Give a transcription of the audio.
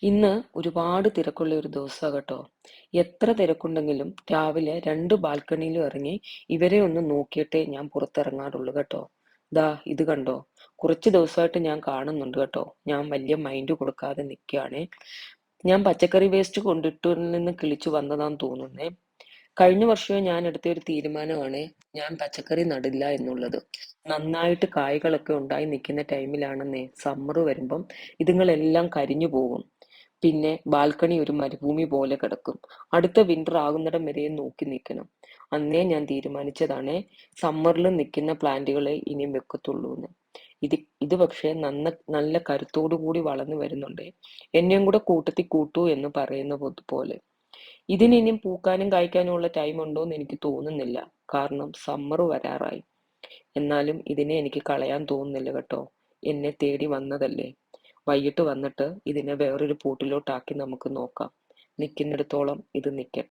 ഇന്ന് ഒരുപാട് തിരക്കുള്ള ഒരു ദിവസാ കേട്ടോ. എത്ര തിരക്കുണ്ടെങ്കിലും രാവിലെ 2 ബാൽക്കണിയിലും ഇറങ്ങി ഇവരെ ഒന്ന് നോക്കിയിട്ടേ ഞാൻ പുറത്തിറങ്ങാറുള്ളൂ കേട്ടോ. ദാ ഇത് കണ്ടോ? കുറച്ച് ദിവസമായിട്ട് ഞാൻ കാണുന്നുണ്ട് കേട്ടോ. ഞാൻ വലിയ മൈൻഡ് കൊടുക്കാതെ നിൽക്കുകയാണേ. ഞാൻ പച്ചക്കറി വേസ്റ്റ് കൊണ്ടിട്ടതിൽ നിന്ന് കിളിച്ചു വന്നതാന്ന് തോന്നുന്നേ. കഴിഞ്ഞ വർഷമേ ഞാൻ എടുത്ത ഒരു തീരുമാനമാണ് ഞാൻ പച്ചക്കറി നടില്ല എന്നുള്ളത്. നന്നായിട്ട് കായ്കളൊക്കെ ഉണ്ടായി നിൽക്കുന്ന ടൈമിലാണെന്നേ സമ്മർ വരുമ്പം ഇതുങ്ങളെല്ലാം കരിഞ്ഞു പോകും. പിന്നെ ബാൽക്കണി ഒരു മരുഭൂമി പോലെ കിടക്കും. അടുത്ത വിന്റർ ആകുന്നിടം വരെയും നോക്കി നിൽക്കണം. അന്നേ ഞാൻ തീരുമാനിച്ചതാണേ സമ്മറിൽ നിൽക്കുന്ന പ്ലാന്റുകളെ ഇനിയും വെക്കത്തുള്ളൂന്ന്. ഇത് ഇത് പക്ഷേ നല്ല കരുത്തോടു കൂടി വളർന്നു വരുന്നുണ്ട്. എന്നെയും കൂടെ കൂട്ടത്തിൽ കൂട്ടൂ എന്ന് പറയുന്ന പോലെ. ഇതിന് ഇനിയും പൂക്കാനും കായ്ക്കാനും ഉള്ള ടൈം ഉണ്ടോന്ന് എനിക്ക് തോന്നുന്നില്ല. കാരണം സമ്മർ വരാറായി. എന്നാലും ഇതിനെ എനിക്ക് കളയാൻ തോന്നുന്നില്ല കേട്ടോ. എന്നെ തേടി വന്നതല്ലേ. വൈകിട്ട് വന്നിട്ട് ഇതിനെ വേറൊരു കൂട്ടിലോട്ടാക്കി നമുക്ക് നോക്കാം. നിൽക്കുന്നിടത്തോളം ഇത് നിൽക്കട്ടെ.